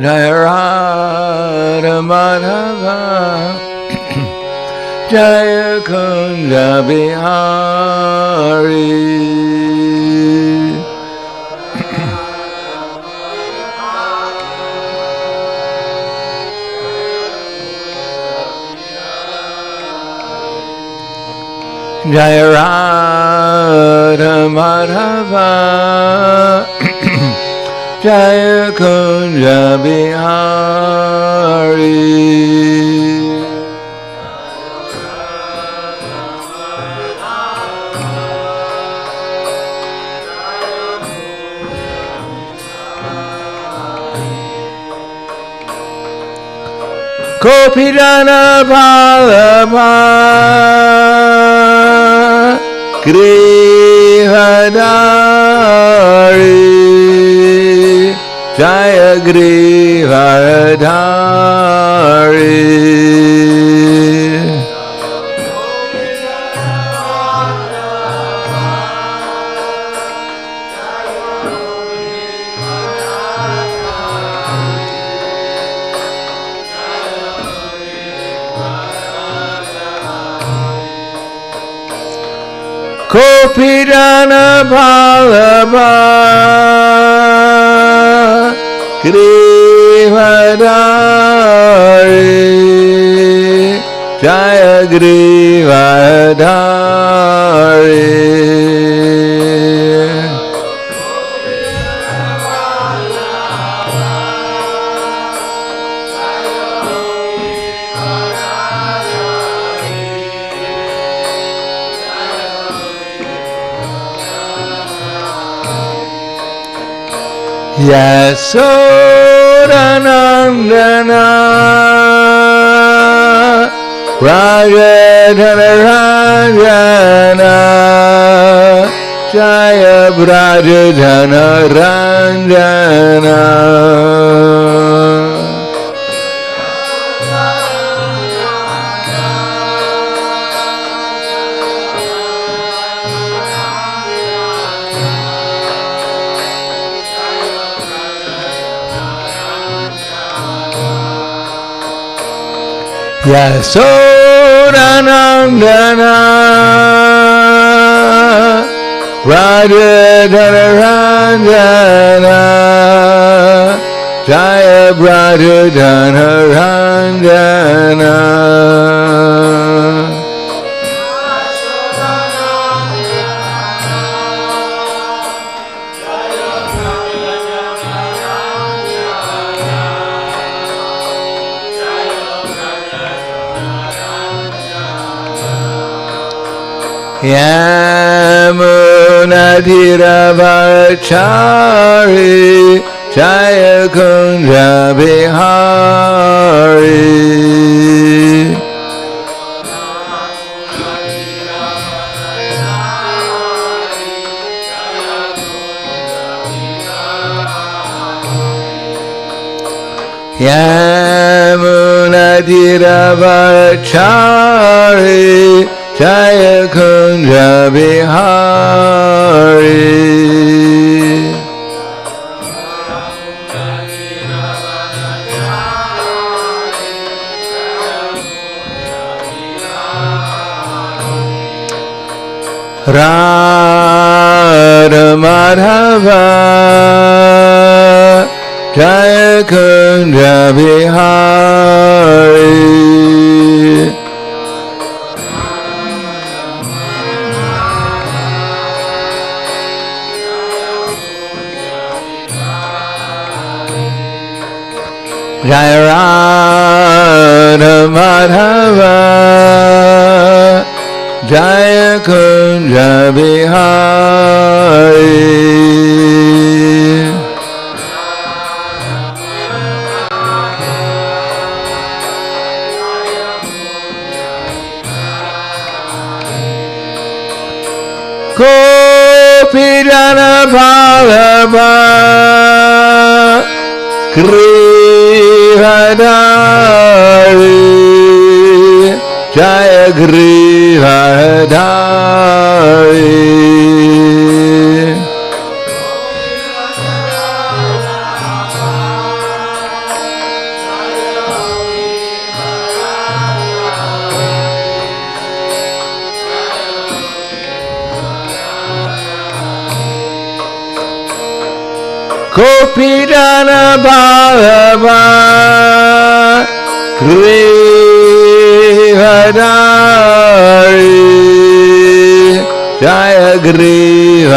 Jaya Radha Madhava Jaya Kunja Bihari Jaya Radha Madhava Jaya Kunja Bihari Kopidana Bhalabha Grihadari Jaya Grihadari Kopidana Bhalabha Grihadari Jaya Grihadari Yasodanandana Rajadhana Ranjana Jaya Brajadhana Ranjana Yasodanandana Rajadhana Ranjana Jaya Brajadhana Ranjana Yamunadhiravachari Jaya Kunja Bihari Yamunadhiravachari Jaya Kunja Bihari Radha Madhava Jaya Kunja Bihari Jaya Radha Madhava Jaya Kunja Bihari Kopidana Bhalabha Grihadari Jaya Grihadari Gopijana Ballabha Grivadari Jaya Grivadari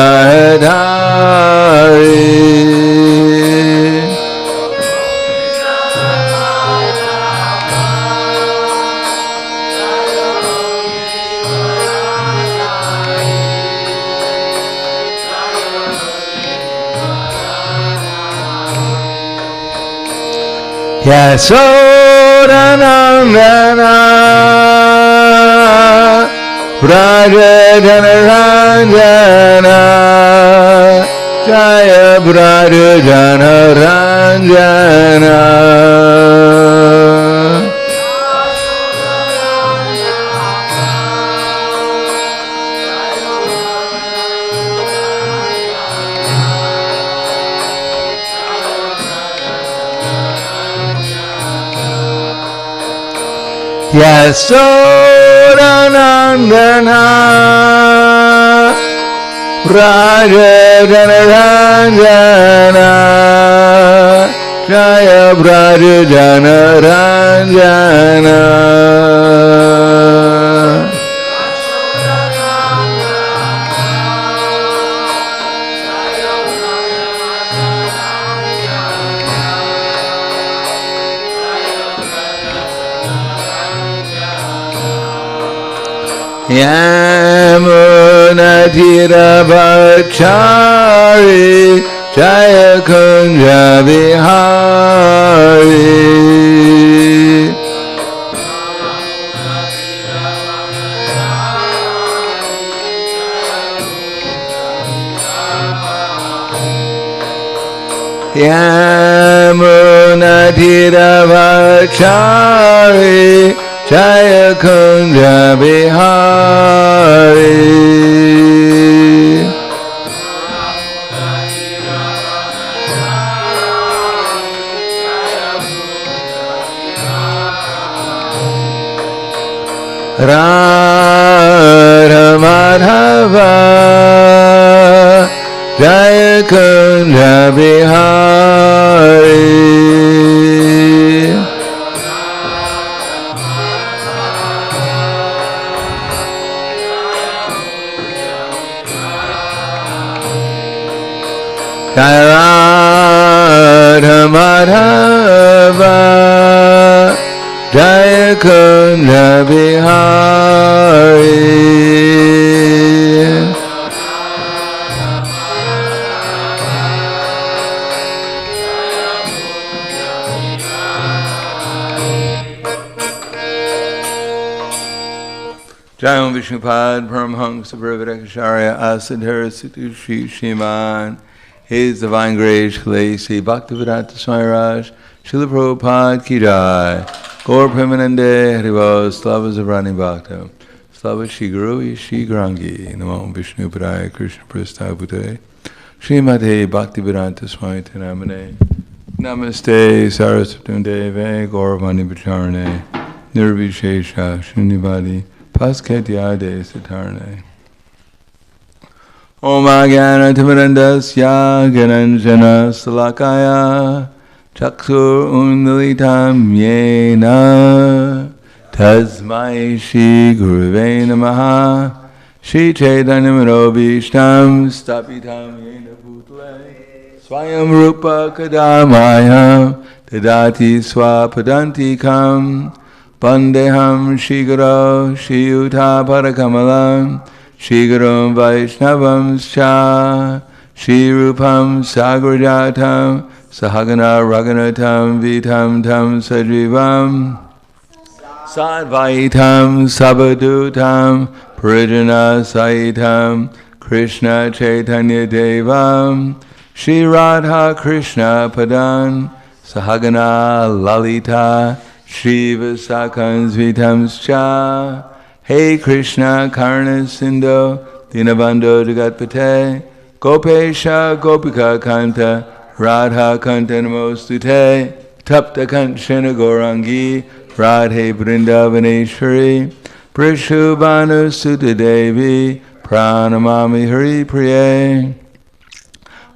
Yasodanandana Brajajanaranja Jaya Brajajanaranja Yasodanandana Brajajanaranja Jaya Brajajanaranja Yamunatira-bhakshari Jaya Kunja Vihari Yamunatira-bhakshari Jaya Kunja Vihari Radha Madhava Jaya Kunja Vihari Radha Madhava Jaya Kunja Vihari Jayam Vishnupad Paramhansa Brahmadakacharya Asadhara Situshi Shiman His Divine Grace Sri Bhaktivedanta Swami Raj Srila Prabhupada Ki Jai Gaur Premanande Haribol Slava Zavrani Bhakta Slava Shri Guru Shri Grangi Namo Vishnu Padaya Krishna Prastabhute Srimate Bhaktivedanta Swami Tanamane Namaste Saraswati Deve Gauravani Bacharane Nirvishesha Shunyavadi Paskatyade Satarne Om Agana Timirandasya Gananjana Salakaya Chaksur Undalitam Yena Tasmai Shri Guruve Namaha Shri Chaitanya Manobishtam Stapitam Yena Bhutale Swayam Rupa Kadamaya Tadati Swapadantikam Vandeham Shri Guru Shri Yuta Parakamalam Shri Guru Vaishnavam Scha Shri Rupam Sagrajatam Sahagana Raghunatam Vitam Tam Sajivam Sadvaitam Sabadutam Parijana Saitam Krishna Chaitanya Devam Shri Radha Krishna Padan Sahagana Lalita Shri Vasakan Vitam Scha Hey Krishna Karna Sindhu Dinabandho Jagatpate Gopesha Gopika Kanta Radha Kanta Namostute Tapta Kanchana Gaurangi Radhe Vrindavaneshwari Prishubhanu Sutta Devi Pranamami Hari Priye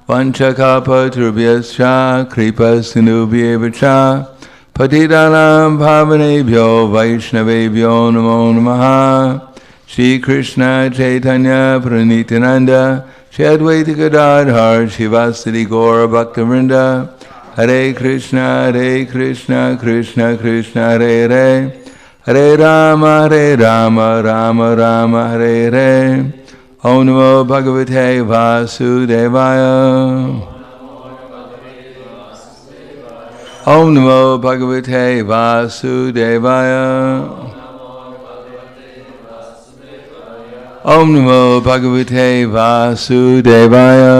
Vanchakapatrubhyascha kripasinubhyevacha Patitanam Pavanebhyo Vaishnavebhyo Namo Namaha Shri Krishna Chaitanya Pranityananda Shri Advaita Gadadhar Shivasati Gaura Bhaktivinoda Hare Krishna Krishna Krishna Hare Hare Hare Rama Rama Rama Hare Hare Om Namo Bhagavate Vasudevaya Om Namo Bhagavate Vasudevaya Om Namo Bhagavate Vasudevaya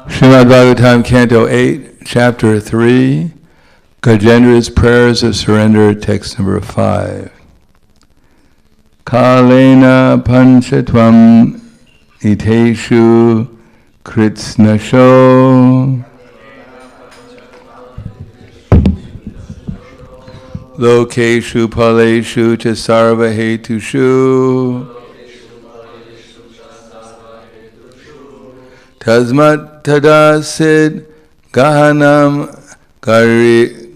Srimad Bhagavatam, Canto 8, Chapter 3, Gajendra's Prayers of Surrender, text number 5. Kalena Panchatvam Iteshu Kritsnasho Lokeshu Paleshu Chasarvahetushu Tasmat Tadasid Gahanam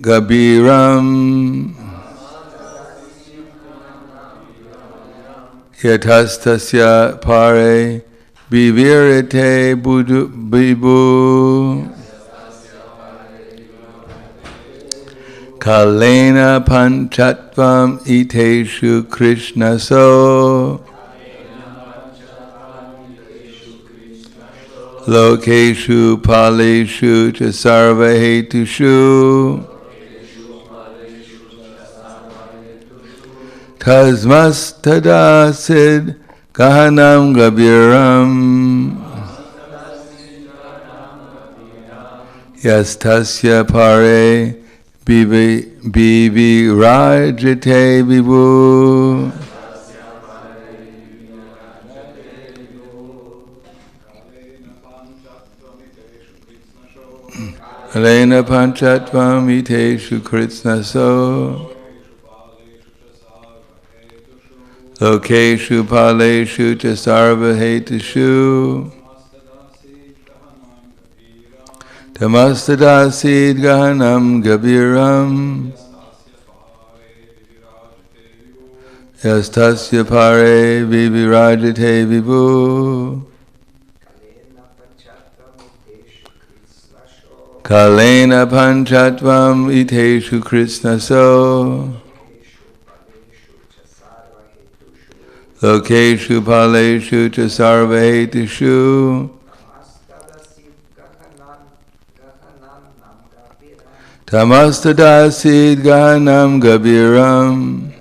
Gabiram Yatastasya Pare Vivirite Bibu Kalena Panchatvam Iteshu Krishna So Lokeshu Paleshu Chasarvahetushu Tasmas Tadasid Gahanam Gabiram Yastasya Pare Bibi Rajate Bibu Alena Panchatvam Iteshu Kritsna So Lokeshu Paleshu Chasarvahetushu Tamastadasid Gahanam Gabiram Yastasya Pare Vivirajate Vibu Kalena Panchatvam Iteshu Krishna So Lokeshu Paleshu Chasarvahetushu Tamastadasid Gahanam Gabiram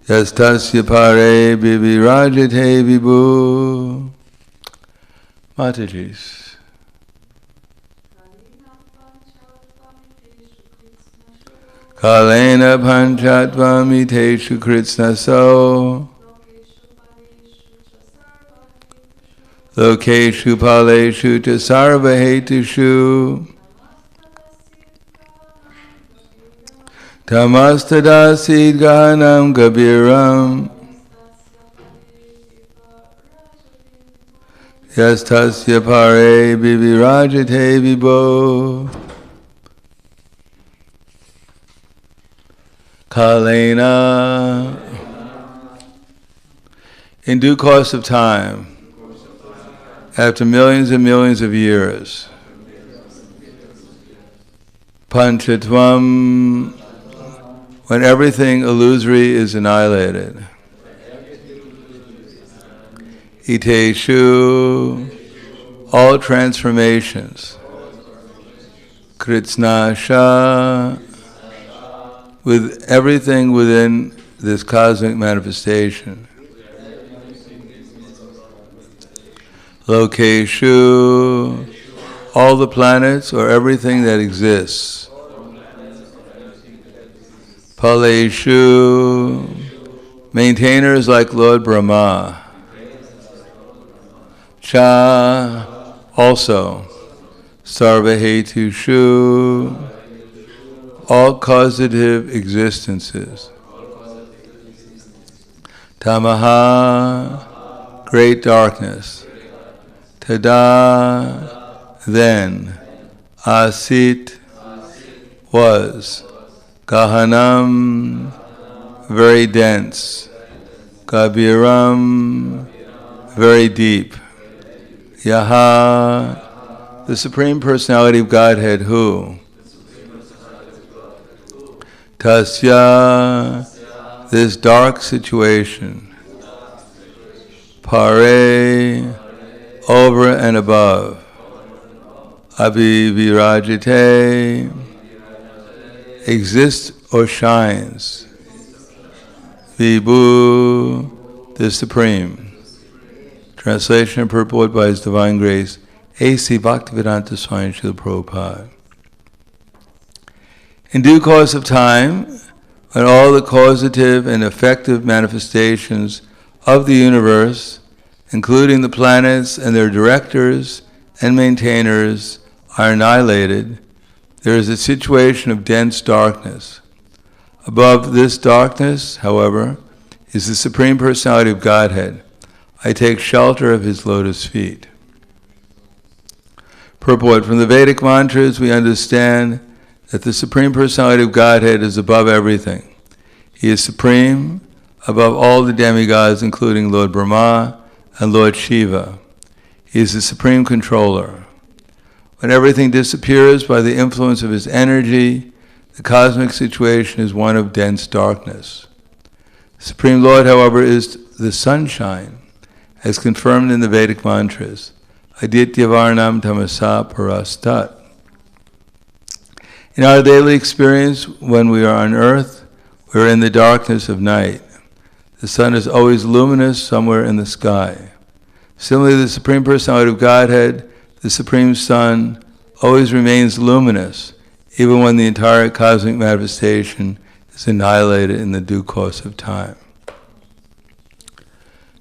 Yastasya Pare Vivirajate Vibu. Matajis. Kalena Panchatvam Iteshu Kritsna So Lokeshu Paleshu Chasarvahetushu Tamastadasid Gahanam Gabiram Yastasya Pare Vivirajate Vibo Kalena. In due course of time, after millions and millions of years, Panchatvam, when everything illusory is annihilated, Iteshu, all transformations, Kritsnasha, with everything within this cosmic manifestation. Lokeshu, all the planets or everything that exists. Paleshu, maintainers like Lord Brahma. Cha, also. Sarvahetushu, all causative existences. Tamaha, great darkness. Tada, then. Asit, was. Gahanam, very dense. Gabiram, very deep. Yaha, the Supreme Personality of Godhead, who? Tasya, this dark situation. Pare, over and above. Abhivirajite, exists or shines. Vibhu, the Supreme. Translation and purport by His Divine Grace, A.C. Bhaktivedanta Swami Srila Prabhupada. In due course of time, when all the causative and effective manifestations of the universe, including the planets and their directors and maintainers, are annihilated, there is a situation of dense darkness. Above this darkness, however, is the Supreme Personality of Godhead. I take shelter of His lotus feet. Purport. From the Vedic mantras, we understand that the Supreme Personality of Godhead is above everything. He is supreme above all the demigods, including Lord Brahma and Lord Shiva. He is the supreme controller. When everything disappears by the influence of His energy, the cosmic situation is one of dense darkness. The Supreme Lord, however, is the sunshine, as confirmed in the Vedic mantras. Aditya Varnam Tamasa Parastat. In our daily experience, when we are on earth, we are in the darkness of night. The sun is always luminous somewhere in the sky. Similarly, the Supreme Personality of Godhead, the Supreme Sun, always remains luminous, even when the entire cosmic manifestation is annihilated in the due course of time.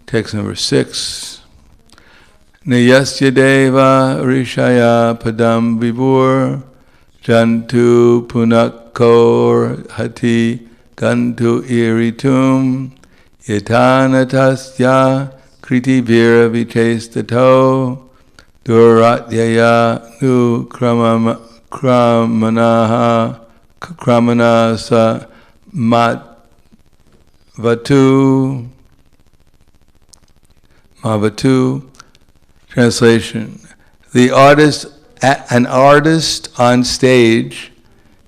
Text number 6. Niyasya deva rishaya padam vibur jantu punakor hati gantu iritum yatanatasya kriti vira vichestato duratyaya nu kramanasa Mavatu. Translation. An artist on stage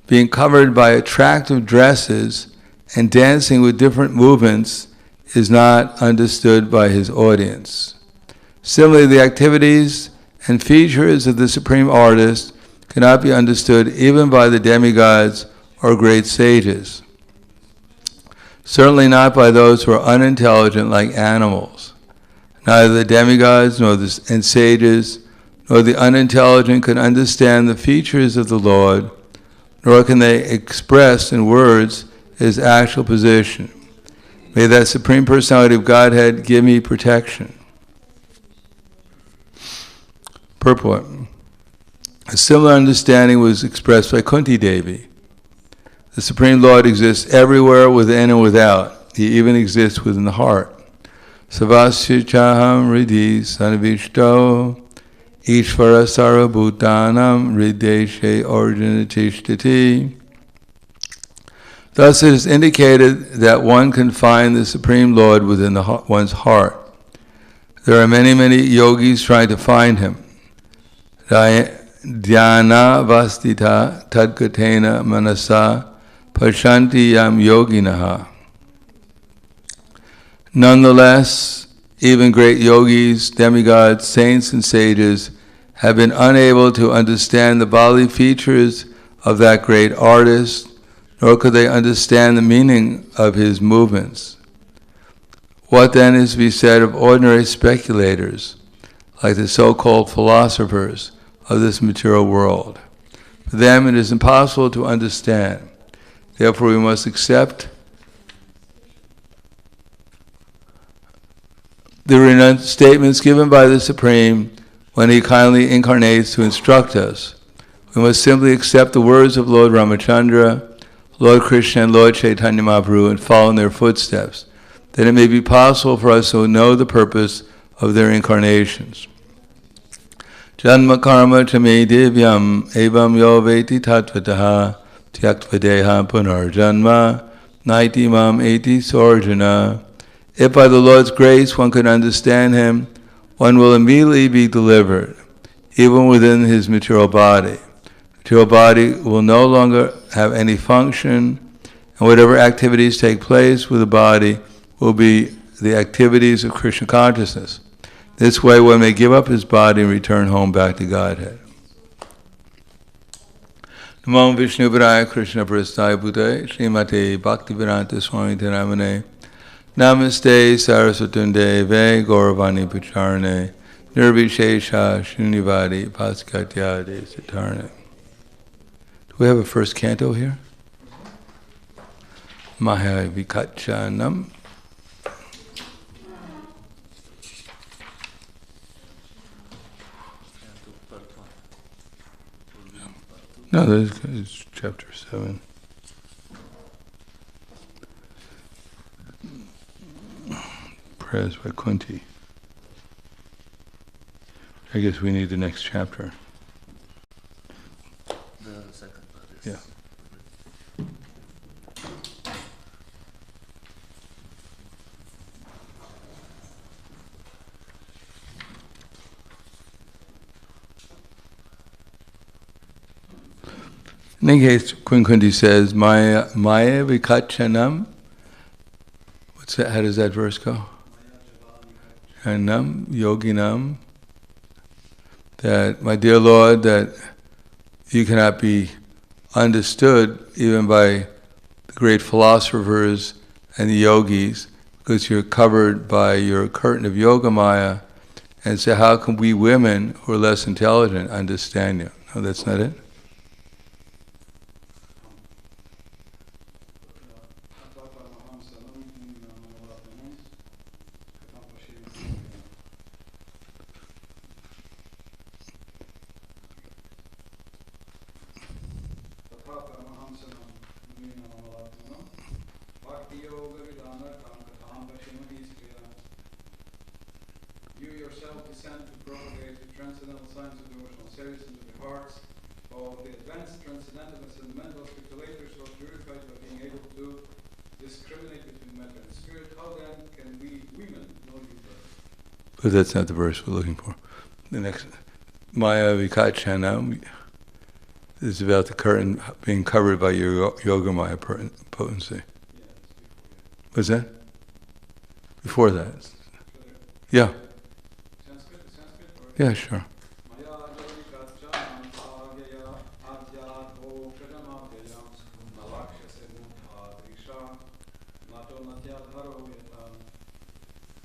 being covered by attractive dresses and dancing with different movements is not understood by his audience. Similarly, the activities and features of the Supreme Artist cannot be understood even by the demigods or great sages. Certainly not by those who are unintelligent like animals. Neither the demigods and sages nor the unintelligent can understand the features of the Lord, nor can they express in words His actual position. May that Supreme Personality of Godhead give me protection. Purport. A similar understanding was expressed by Kunti Devi. The Supreme Lord exists everywhere, within and without. He even exists within the heart. Savasya chaham ridhi sanavishto ishvara sarabhutanam rideshe orjanatishtati. Thus it is indicated that one can find the Supreme Lord within one's heart. There are many, many yogis trying to find Him. Dhyana vastita tadgatena manasa pashanti yam yoginaha. Nonetheless, even great yogis, demigods, saints, and sages have been unable to understand the bodily features of that great artist, nor could they understand the meaning of his movements. What then is to be said of ordinary speculators, like the so-called philosophers of this material world? For them it is impossible to understand. Therefore we must accept the statements given by the Supreme when He kindly incarnates to instruct us. We must simply accept the words of Lord Ramachandra, Lord Krishna, and Lord Chaitanya Mahaprabhu and follow in their footsteps. that it may be possible for us to know the purpose of their incarnations. Janma karma chame devyam evam yo veti tattvataha tyaktvadeha punarjanma naiti mam eti sorjana. If by the Lord's grace one could understand him, one will immediately be delivered, even within his material body. Material body will no longer have any function, and whatever activities take place with the body will be the activities of Krishna consciousness. This way one may give up his body and return home back to Godhead. Namo Vishnu Padaya Krishna Prasthaya Bhutaya Srimate Bhaktivedanta Swami Dharamane Namaste Saraswatunde Ve Gauravani Pacharane Nirvishesha Shunyavadi Paskatyade Satarne. Do we have a first canto here? Mahaya Vikachanam. No, it's chapter 7. Prayers by Kunti. I guess we need the next chapter. The second part is... Yeah. In any case, Queen Kunti says, Maya Vikachanam. What's that? How does that verse go? Chanam Yoginam. That, my dear Lord, that you cannot be understood even by the great philosophers and the yogis, because you're covered by your curtain of yoga maya. And so how can we women who are less intelligent understand you? No, that's not it. You yourself descend to propagate the transcendental science of devotional service into the hearts of the advanced transcendentalists and mental speculators who are purified by being able to discriminate between matter and spirit. How then can we women know you better? But that's not the verse we're looking for. The next, Maya Vikachana, is about the curtain being covered by your yoga maya potency. Was that? Before that? Yeah. Yeah, sure.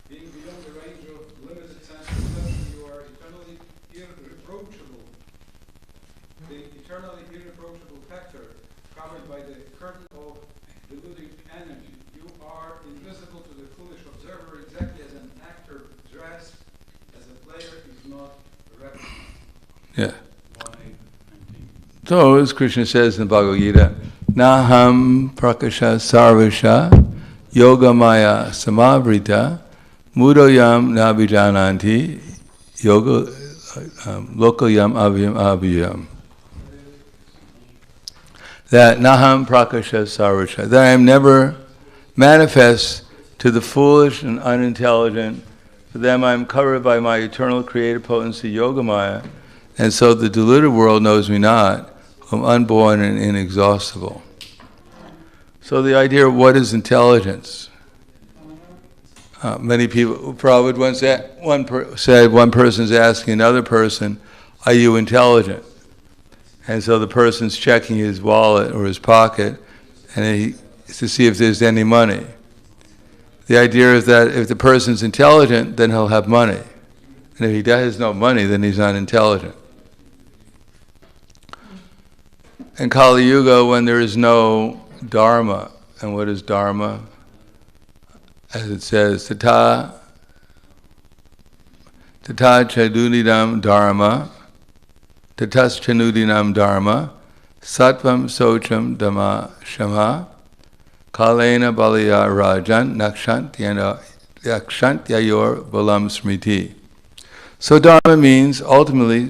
Being beyond the range of limited sense perception, you are eternally irreproachable. The eternally irreproachable factor covered by the curtain of deluding energy. You are invisible to the foolish observer, exactly as an actor dressed as a player is not recognized. Yeah. So, as Krishna says in the Bhagavad Gita, Naham prakasha sarvasha yoga maya samavrita mudoyam nabijananti yoga lokayam avyam avyam. That Naham prakasha sarvasha, that I am never manifest to the foolish and unintelligent. For them I am covered by my eternal creative potency, yoga maya, and so the deluded world knows me not, whom unborn and inexhaustible. So the idea of what is intelligence? Many people, Prabhupada once said one person's asking another person, are you intelligent? And so the person's checking his wallet or his pocket and to see if there's any money. The idea is that if the person's intelligent, then he'll have money. And if he has no money, then he's not intelligent. In Kali Yuga, when there is no Dharma, and what is Dharma? As it says, Tata Chadudinam Dharma, Tatas Chanudinam Dharma, Sattvam Socham Dhamma Shama, Kalena balaya rajan nakshantyayor balam smriti. So dharma means ultimately,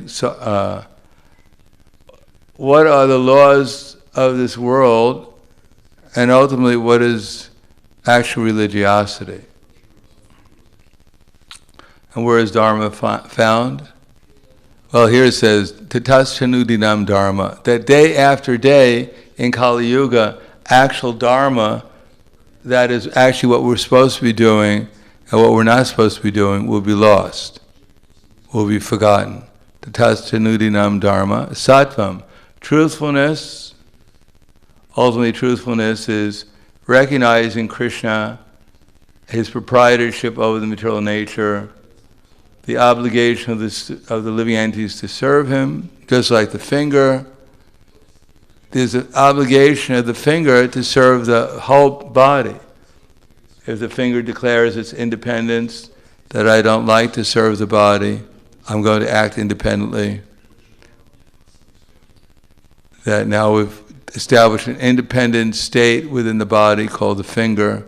what are the laws of this world, and ultimately what is actual religiosity? And where is dharma found? Well, here it says, Tatasyanudinam dharma, that day after day in Kali Yuga, actual dharma, that is actually what we're supposed to be doing and what we're not supposed to be doing, will be lost, will be forgotten. Tatasyanudinam dharma, sattvam, truthfulness. Ultimately, truthfulness is recognizing Krishna, his proprietorship over the material nature, the obligation of the living entities to serve him, just like the finger. There's an obligation of the finger to serve the whole body. If the finger declares its independence, that I don't like to serve the body, I'm going to act independently. That now we've established an independent state within the body called the finger.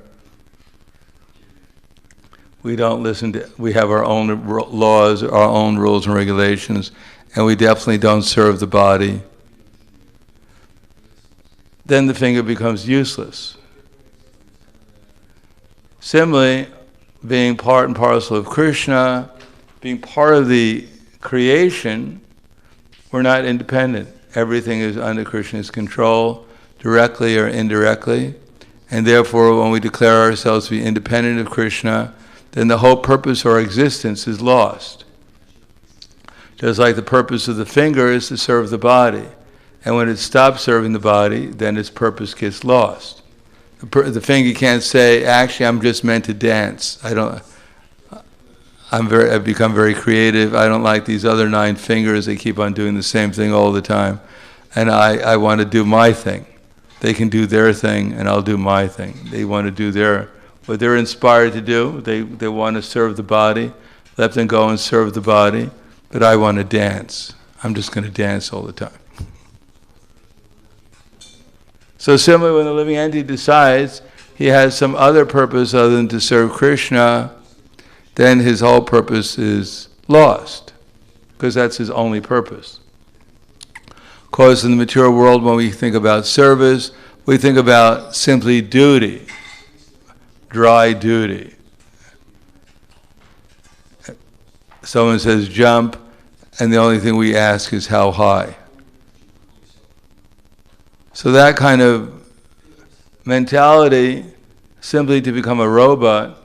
We don't listen to, we have our own laws, our own rules and regulations, and we definitely don't serve the body. Then the finger becomes useless. Similarly, being part and parcel of Krishna, being part of the creation, we're not independent. Everything is under Krishna's control, directly or indirectly, and therefore when we declare ourselves to be independent of Krishna, then the whole purpose of our existence is lost. Just like the purpose of the finger is to serve the body. And when it stops serving the body, then its purpose gets lost. The finger can't say, actually, I'm just meant to dance. I've become very creative. I don't like these other 9 fingers. They keep on doing the same thing all the time. And I want to do my thing. They can do their thing, and I'll do my thing. They want to do what they're inspired to do. They want to serve the body. Let them go and serve the body. But I want to dance. I'm just going to dance all the time. So similarly, when the living entity decides he has some other purpose other than to serve Krishna, then his whole purpose is lost, because that's his only purpose. Of course, in the material world, when we think about service, we think about simply duty, dry duty. Someone says jump, and the only thing we ask is how high. So that kind of mentality, simply to become a robot,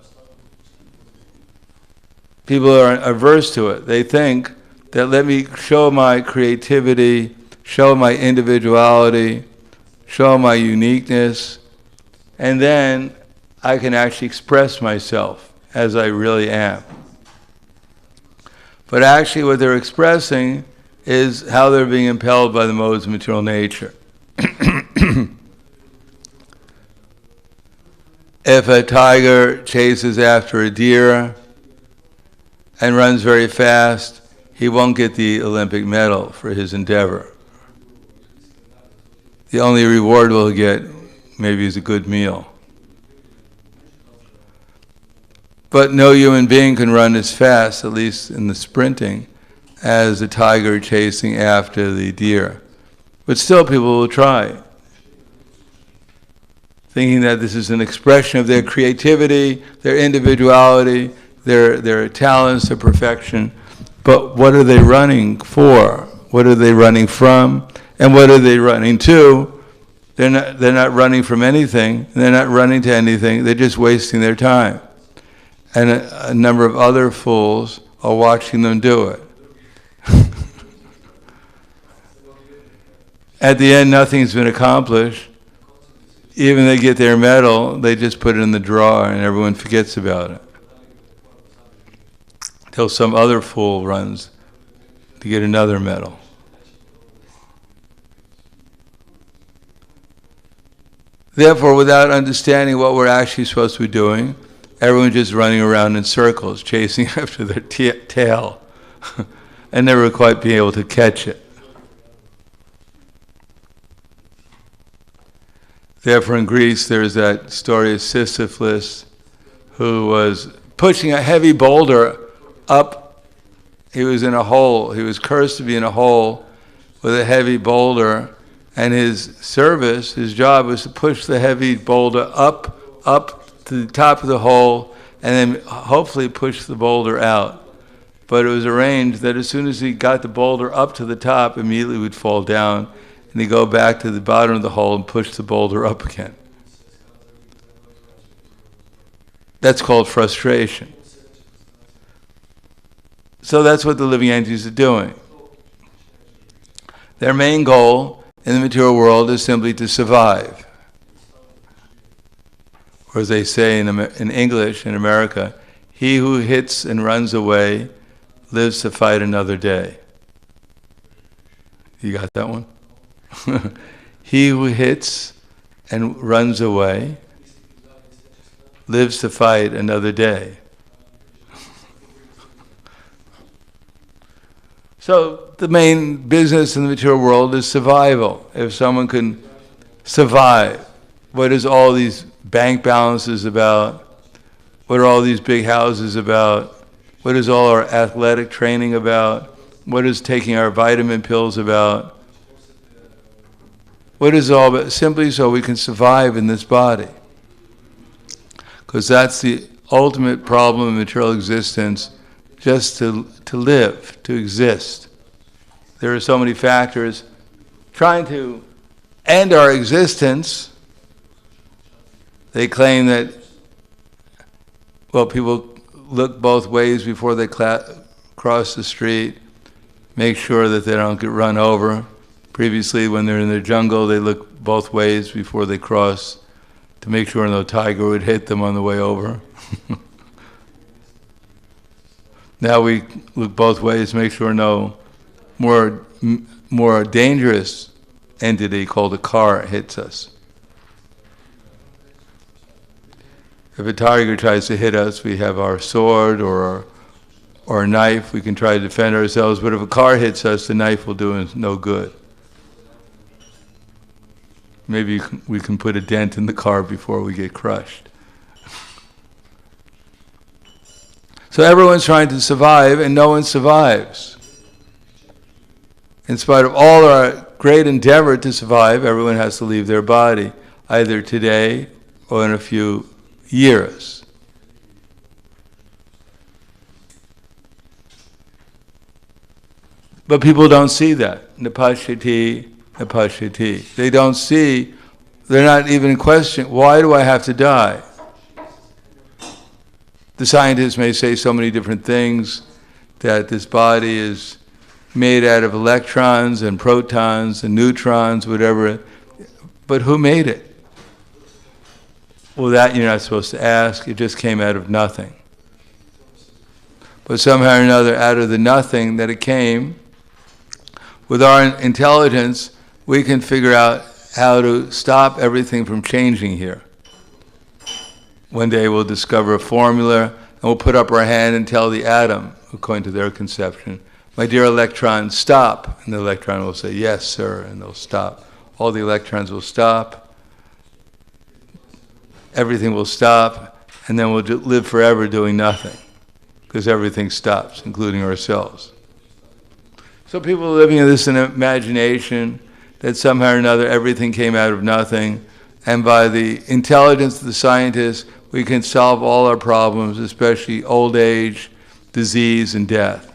people are averse to it. They think that let me show my creativity, show my individuality, show my uniqueness, and then I can actually express myself as I really am. But actually what they're expressing is how they're being impelled by the modes of material nature. If a tiger chases after a deer and runs very fast, he won't get the Olympic medal for his endeavor. The only reward we'll get maybe is a good meal. But no human being can run as fast, at least in the sprinting, as a tiger chasing after the deer. But still people will try, thinking that this is an expression of their creativity, their individuality, their talents, their perfection. But what are they running for? What are they running from? And what are they running to? They're not running from anything. They're not running to anything. They're just wasting their time. And a number of other fools are watching them do it. At the end, nothing's been accomplished. Even they get their medal, they just put it in the drawer and everyone forgets about it. Till some other fool runs to get another medal. Therefore, without understanding what we're actually supposed to be doing, everyone's just running around in circles, chasing after their tail, and never quite being able to catch it. Therefore in Greece there's that story of Sisyphus who was pushing a heavy boulder up. He was in a hole. He was cursed to be in a hole with a heavy boulder, and his service, his job was to push the heavy boulder up to the top of the hole and then hopefully push the boulder out. But it was arranged that as soon as he got the boulder up to the top, immediately would fall down, and he'd go back to the bottom of the hole and push the boulder up again. That's called frustration. So that's what the living entities are doing. Their main goal in the material world is simply to survive. Or as they say in English, in America, he who hits and runs away lives to fight another day. You got that one? He who hits and runs away lives to fight another day. So the main business in the material world is survival. If someone can survive, what is all these bank balances about? What are all these big houses about? What is all our athletic training about? What is taking our vitamin pills about? What is all about? Simply so we can survive in this body. Because that's the ultimate problem of material existence, just to live, to exist. There are so many factors trying to end our existence. They claim that, well, people look both ways before they cross the street, make sure that they don't get run over. Previously, when they're in the jungle, they look both ways before they cross to make sure no tiger would hit them on the way over. Now we look both ways, make sure no more dangerous entity called a car hits us. If a tiger tries to hit us, we have our sword or a knife. We can try to defend ourselves, but if a car hits us, the knife will do us no good. Maybe we can put a dent in the car before we get crushed. So everyone's trying to survive, and no one survives. In spite of all our great endeavor to survive, everyone has to leave their body, either today or in a few years. But people don't see that. Napashyati, napashyati. They don't see, they're not even questioning, why do I have to die? The scientists may say so many different things, that this body is made out of electrons and protons and neutrons, whatever, but who made it? Well, that you're not supposed to ask. It just came out of nothing. But somehow or another, out of the nothing that it came, with our intelligence, we can figure out how to stop everything from changing here. One day we'll discover a formula, and we'll put up our hand and tell the atom, according to their conception, my dear electron, stop. And the electron will say, yes, sir, and they'll stop. All the electrons will stop. Everything will stop, and then we'll live forever doing nothing, because everything stops, including ourselves. So people are living in this imagination that somehow or another everything came out of nothing, and by the intelligence of the scientists, we can solve all our problems, especially old age, disease, and death.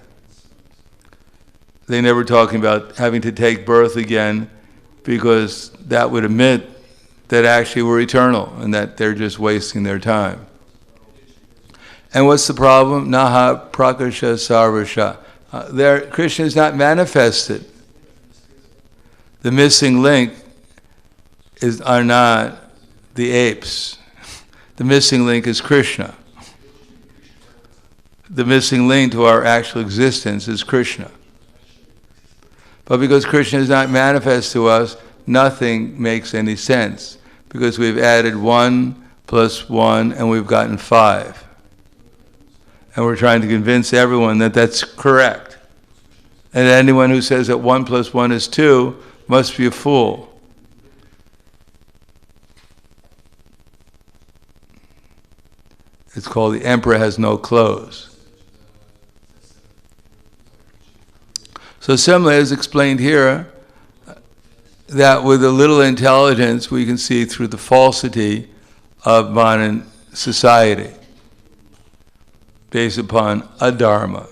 They're never talking about having to take birth again, because that would admit that actually we're eternal and that they're just wasting their time. And what's the problem? Naha prakasha sarvasha. Krishna is not manifested. The missing link are not the apes. The missing link is Krishna. The missing link to our actual existence is Krishna. But because Krishna is not manifest to us, nothing makes any sense, because we've added 1 plus 1 and we've gotten 5. And we're trying to convince everyone that that's correct. And anyone who says that 1 plus 1 is 2 must be a fool. It's called The Emperor Has No Clothes. So similarly, as explained here, that with a little intelligence we can see through the falsity of modern society based upon adharma,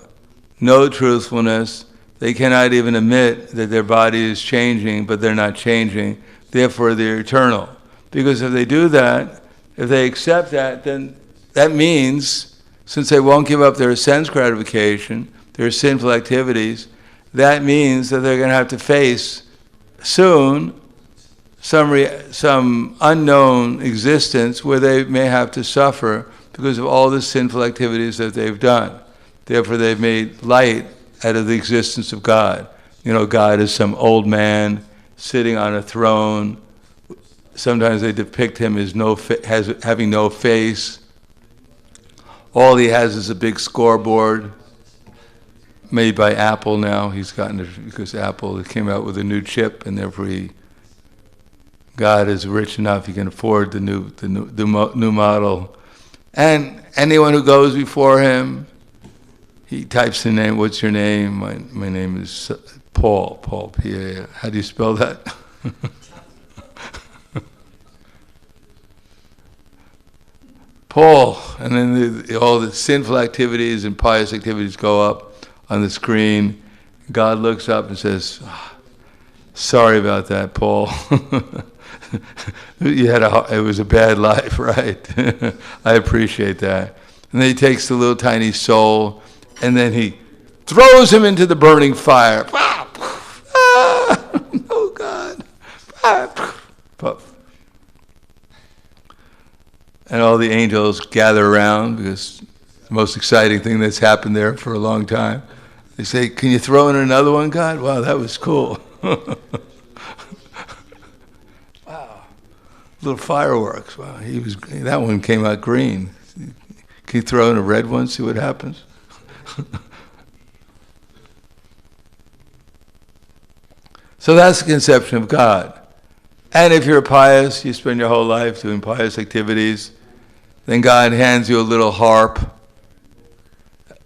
no truthfulness. They cannot even admit that their body is changing, but they're not changing, therefore they're eternal. Because if they do that, if they accept that, then that means, since they won't give up their sense gratification, their sinful activities, that means that they're going to have to face soon some unknown existence where they may have to suffer because of all the sinful activities that they've done. Therefore they've made light out of the existence of God. God is some old man sitting on a throne. Sometimes they depict him as having no face. All he has is a big scoreboard made by Apple now. He's gotten it because Apple came out with a new chip, and therefore God is rich enough he can afford the new model. And anyone who goes before him, he types the name. What's your name? My name is Paul. Paul, P-A. How do you spell that? Paul. And then all the sinful activities and pious activities go up on the screen. God looks up and says, sorry about that, Paul. It was a bad life, right? I appreciate that. And then he takes the little tiny soul, and then he throws him into the burning fire. Oh God. Puff. And all the angels gather around because it's the most exciting thing that's happened there for a long time. They say, can you throw in another one, God? Wow, that was cool. Wow. Little fireworks. Wow, that one came out green. Can you throw in a red one, see what happens? So that's the conception of God. And if you're pious, you spend your whole life doing pious activities, then God hands you a little harp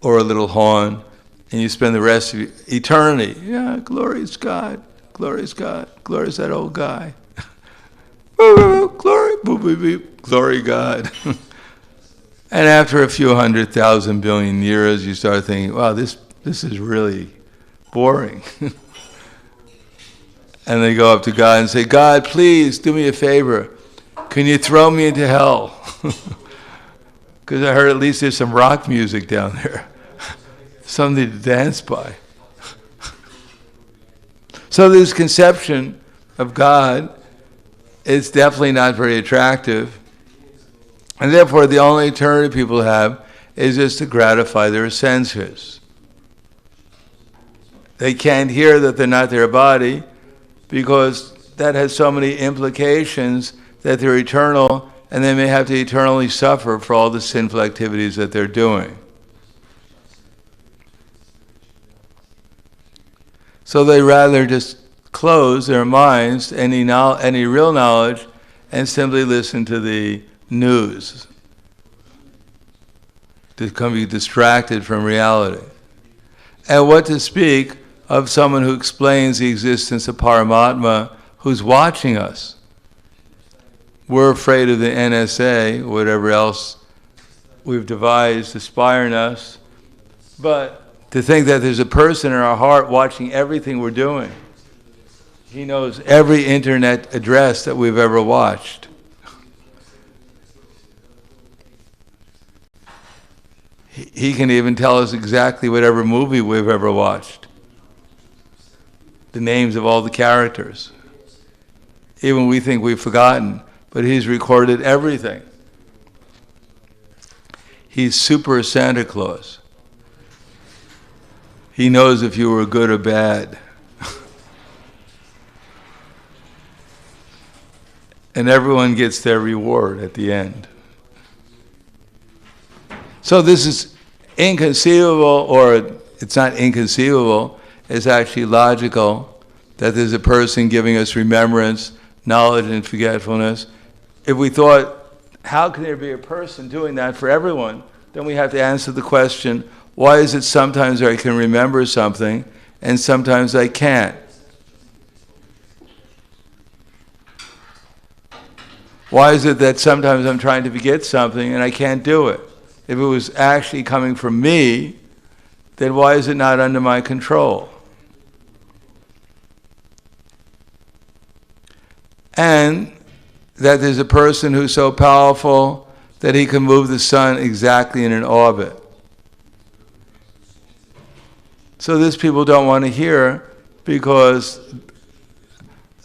or a little horn, and you spend the rest of your eternity. Yeah, glory is God, glory is God, glory is that old guy. Glory, boop, boop, boop, glory God. And after a few 100,000 billion years, you start thinking, wow, this is really boring. And they go up to God and say, God, please do me a favor. Can you throw me into hell? Because I heard at least there's some rock music down there. Something to dance by. So this conception of God is definitely not very attractive. And therefore the only alternative people have is just to gratify their senses. They can't hear that they're not their body, because that has so many implications that they're eternal, and they may have to eternally suffer for all the sinful activities that they're doing. So they rather just close their minds to any real knowledge and simply listen to the news to be distracted from reality. And what to speak of someone who explains the existence of Paramatma who's watching us. We're afraid of the NSA, whatever else we've devised to spy on us, but to think that there's a person in our heart watching everything we're doing. He knows every internet address that we've ever watched. He can even tell us exactly whatever movie we've ever watched. The names of all the characters. Even we think we've forgotten, but he's recorded everything. He's Super Santa Claus. He knows if you were good or bad. And everyone gets their reward at the end. So this is inconceivable, or it's not inconceivable, it's actually logical that there's a person giving us remembrance, knowledge, and forgetfulness. If we thought how can there be a person doing that for everyone? Then we have to answer the question, why is it sometimes I can remember something and sometimes I can't? Why is it that sometimes I'm trying to forget something and I can't do it? If it was actually coming from me, then why is it not under my control? And that there's a person who's so powerful that he can move the sun exactly in an orbit. So this people don't want to hear because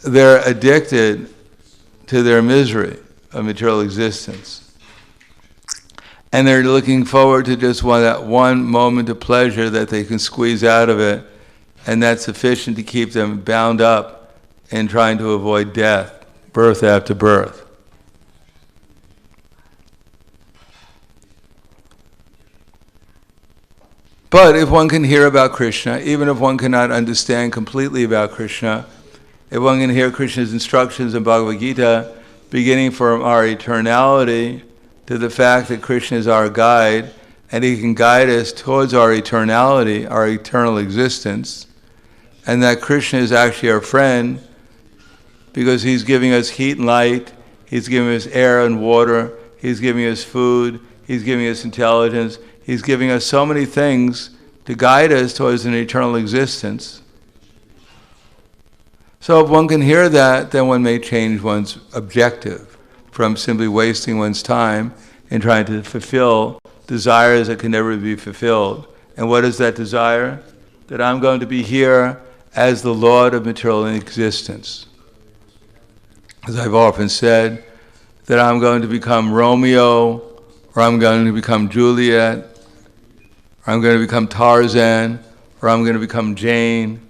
they're addicted to their misery of material existence. And they're looking forward to just that one moment of pleasure that they can squeeze out of it, and that's sufficient to keep them bound up in trying to avoid death, birth after birth. But if one can hear about Krishna, even if one cannot understand completely about Krishna, if one can hear Krishna's instructions in Bhagavad Gita, beginning from our eternality to the fact that Krishna is our guide, and he can guide us towards our eternality, our eternal existence, and that Krishna is actually our friend because he's giving us heat and light, he's giving us air and water, he's giving us food, he's giving us intelligence, he's giving us so many things to guide us towards an eternal existence. So if one can hear that, then one may change one's objective from simply wasting one's time in trying to fulfill desires that can never be fulfilled. And what is that desire? That I'm going to be here as the Lord of material existence. As I've often said, that I'm going to become Romeo, or I'm going to become Juliet, or I'm going to become Tarzan, or I'm going to become Jane,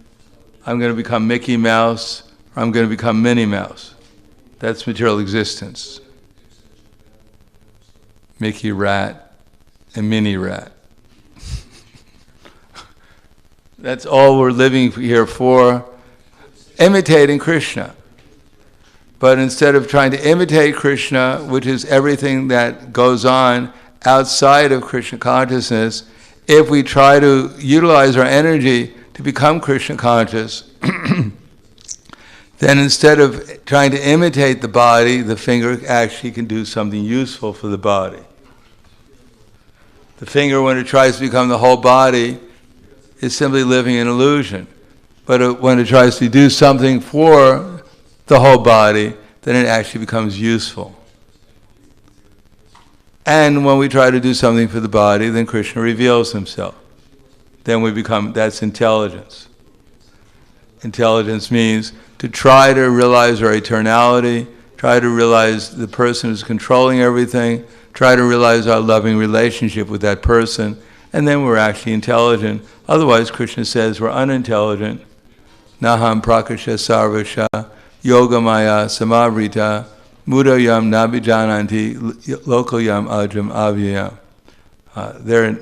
I'm going to become Mickey Mouse, or I'm going to become Minnie Mouse. That's material existence. Mickey Rat and Minnie Rat. That's all we're living here for, imitating Krishna. But instead of trying to imitate Krishna, which is everything that goes on outside of Krishna consciousness, if we try to utilize our energy to become Krishna conscious, then instead of trying to imitate the body, the finger actually can do something useful for the body. The finger, when it tries to become the whole body, is simply living in illusion. But when it tries to do something for the whole body, then it actually becomes useful. And when we try to do something for the body, then Krishna reveals himself. Then we become, that's intelligence. Intelligence means to try to realize our eternality, try to realize the person who's controlling everything, try to realize our loving relationship with that person, and then we're actually intelligent. Otherwise, Krishna says we're unintelligent. Naham prakasha sarvasha yogamaya samavrita mudayam nabijananti lokoyam ajam avyayam. They're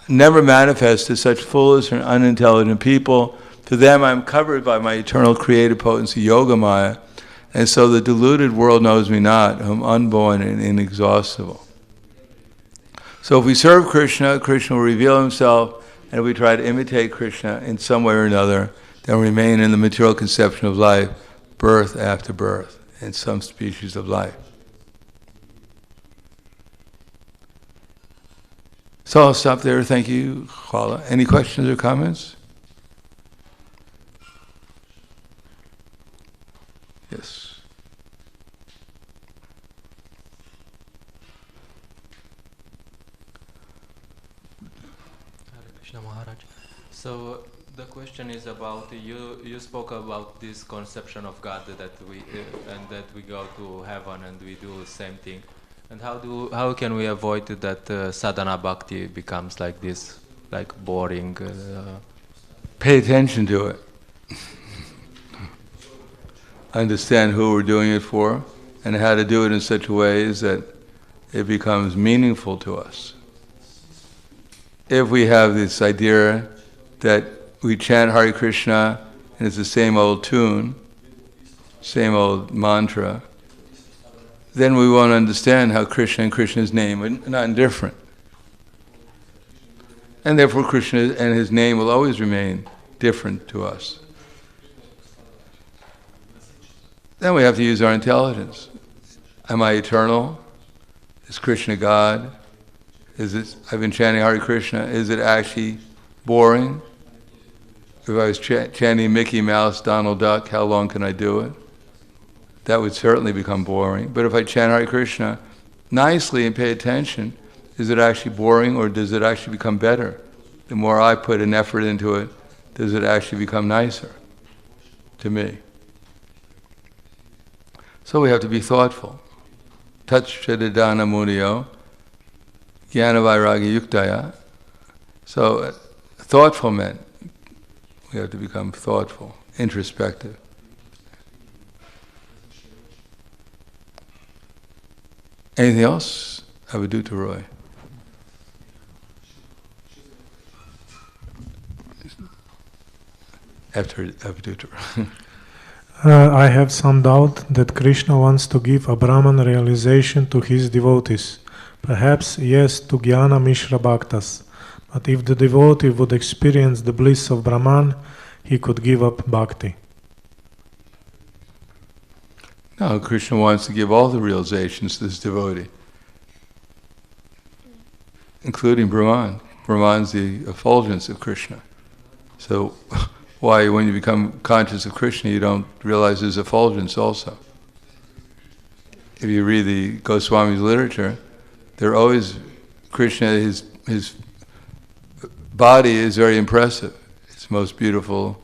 never manifest to such foolish and unintelligent people. To them, I'm covered by my eternal creative potency, Yogamaya, and so the deluded world knows me not, whom unborn and inexhaustible. So if we serve Krishna, Krishna will reveal himself, and if we try to imitate Krishna in some way or another, then we remain in the material conception of life, birth after birth, in some species of life. So I'll stop there. Thank you, Khala. Any questions or comments? Yes. Hare Krishna Maharaj. So the question is about you spoke about this conception of God that we go to heaven and we do the same thing. And how can we avoid that sadhana bhakti becomes like this, like boring? Pay attention to it. Understand who we're doing it for and how to do it in such ways that it becomes meaningful to us. If we have this idea that we chant Hare Krishna and it's the same old tune, same old mantra, then we won't understand how Krishna and Krishna's name are not different. And therefore Krishna and his name will always remain different to us. Then we have to use our intelligence. Am I eternal? Is Krishna God? I've been chanting Hare Krishna. Is it actually boring? If I was chanting Mickey Mouse, Donald Duck, how long can I do it? That would certainly become boring. But if I chant Hare Krishna nicely and pay attention, is it actually boring or does it actually become better? The more I put an effort into it, does it actually become nicer to me? So we have to be thoughtful. Tatchadidana Muniyo, Jnana Vairagya Yuktaya. So thoughtful men, we have to become thoughtful, introspective. Anything else? Avadhuta Roy. After Avadhuta Roy. I have some doubt that Krishna wants to give a Brahman realization to his devotees. Perhaps yes to Jnana Mishra Bhaktas. But if the devotee would experience the bliss of Brahman, he could give up bhakti. No, Krishna wants to give all the realizations to this devotee, including Brahman. Brahman's the effulgence of Krishna. So why, when you become conscious of Krishna, you don't realize his effulgence also? If you read the Goswami's literature, they're always, Krishna, his body is very impressive. It's the most beautiful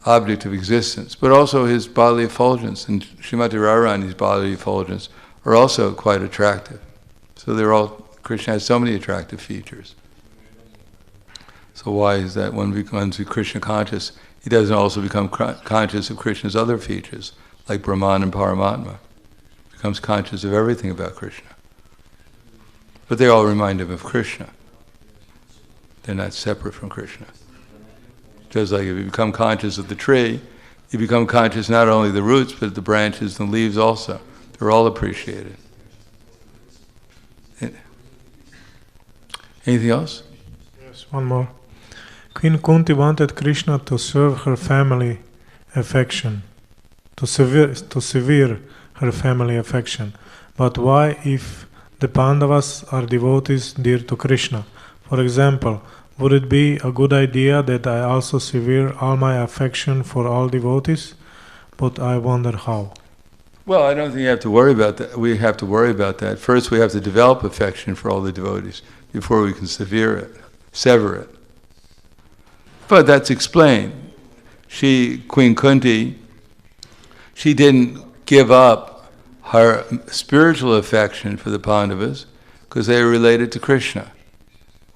object of existence. But also his bodily effulgence and Srimati Radharani's bodily effulgence are also quite attractive. So Krishna has so many attractive features. So why is that when one becomes Krishna conscious, he doesn't also become conscious of Krishna's other features, like Brahman and Paramatma. He becomes conscious of everything about Krishna. But they all remind him of Krishna. They're not separate from Krishna. Just like if you become conscious of the tree, you become conscious not only of the roots, but the branches and the leaves also. They're all appreciated. Anything else? Yes, one more. Queen Kunti wanted Krishna to serve her family affection, to sever her family affection. But why, if the Pandavas are devotees dear to Krishna? For example, would it be a good idea that I also sever all my affection for all devotees? But I wonder how. Well, I don't think you have to worry about that. We have to worry about that. First, we have to develop affection for all the devotees before we can sever it. But that's explained. Queen Kunti, she didn't give up her spiritual affection for the Pandavas because they were related to Krishna,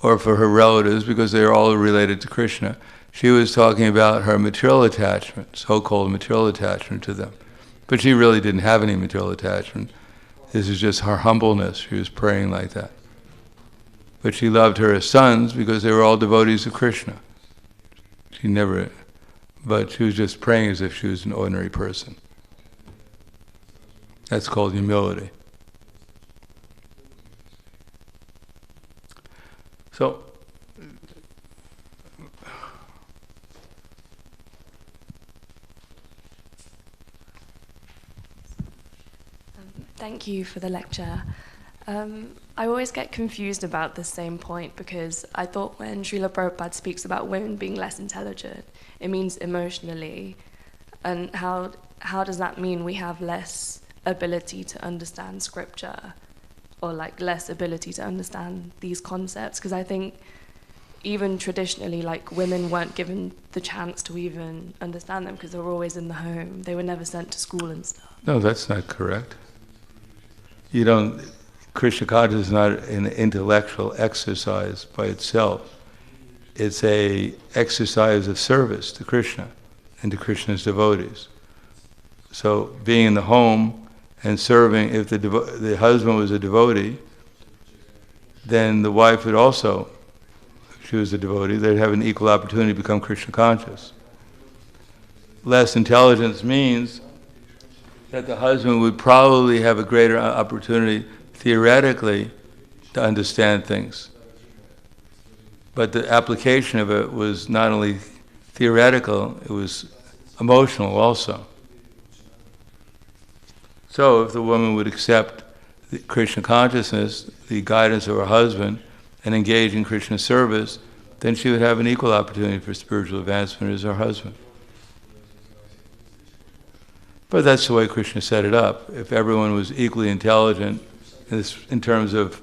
or for her relatives because they were all related to Krishna. She was talking about her material attachment, so-called material attachment to them. But she really didn't have any material attachment. This is just her humbleness. She was praying like that. But she loved her sons because they were all devotees of Krishna. But she was just praying as if she was an ordinary person. That's called humility. So, thank you for the lecture. I always get confused about the same point because I thought when Srila Prabhupada speaks about women being less intelligent, it means emotionally. And how does that mean we have less ability to understand scripture, or like less ability to understand these concepts? Because I think even traditionally, like, women weren't given the chance to even understand them because they were always in the home. They were never sent to school and stuff. No, that's not correct. Krishna consciousness is not an intellectual exercise by itself. It's a exercise of service to Krishna and to Krishna's devotees. So being in the home and serving, if the husband was a devotee, then the wife would also, if she was a devotee, they'd have an equal opportunity to become Krishna conscious. Less intelligence means that the husband would probably have a greater opportunity, theoretically, to understand things. But the application of it was not only theoretical, it was emotional also. So if the woman would accept the Krishna consciousness, the guidance of her husband, and engage in Krishna service, then she would have an equal opportunity for spiritual advancement as her husband. But that's the way Krishna set it up. If everyone was equally intelligent in terms of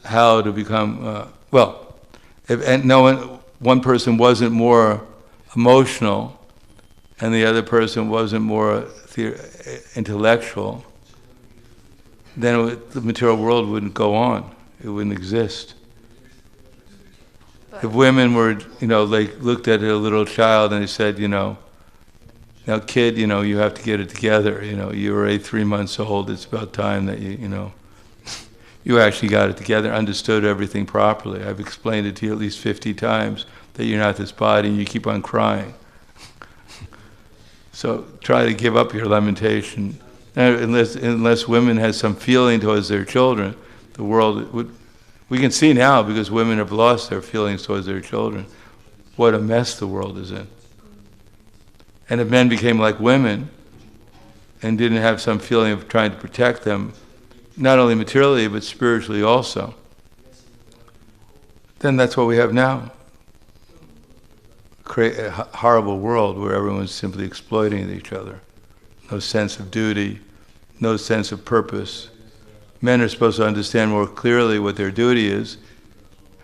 how to become, if one person wasn't more emotional and the other person wasn't more intellectual, then the material world wouldn't go on. It wouldn't exist. If women were, like looked at a little child and they said, now kid, you have to get it together. You're already 3 months old. It's about time that you actually got it together, understood everything properly. I've explained it to you at least 50 times that you're not this body and you keep on crying. So try to give up your lamentation. Unless women has some feeling towards their children, the world would... We can see now, because women have lost their feelings towards their children, what a mess the world is in. And if men became like women and didn't have some feeling of trying to protect them, not only materially but spiritually also, then that's what we have now. Create a horrible world where everyone's simply exploiting each other. No sense of duty, no sense of purpose. Men are supposed to understand more clearly what their duty is,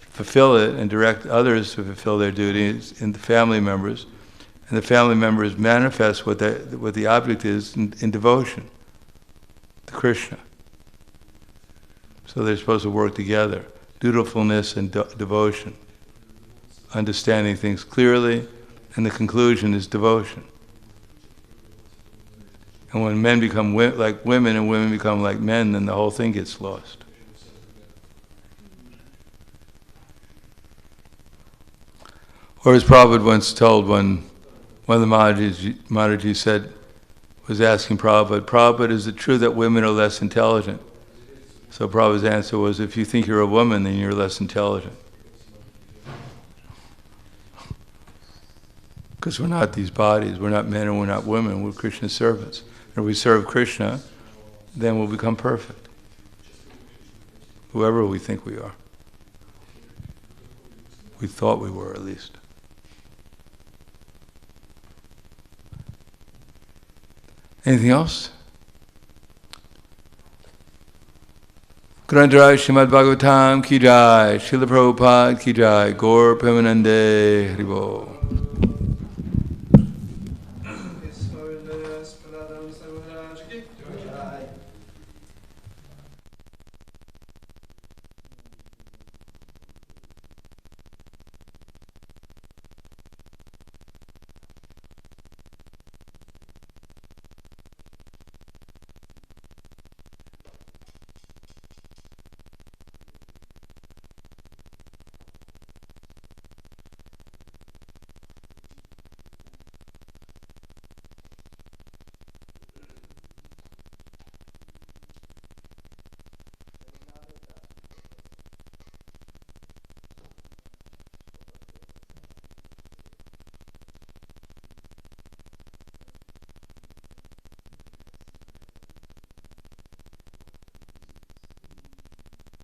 fulfill it, and direct others to fulfill their duties in the family members. And the family members manifest what the object is in devotion to Krishna. So they're supposed to work together, dutifulness and devotion, understanding things clearly, and the conclusion is devotion. And when men become like women and women become like men, then the whole thing gets lost. Or as Prabhupada once told one of the Maharaji said, was asking Prabhupada, is it true that women are less intelligent? So Prabhupada's answer was, if you think you're a woman, then you're less intelligent. Because we're not these bodies, we're not men and we're not women, we're Krishna's servants. And if we serve Krishna, then we'll become perfect. Whoever we think we are. We thought we were, at least. Anything else? Grandhara Srimad Bhagavatam ki jai, Srila Prabhupada ki jai, Gaur Premanande Haribo.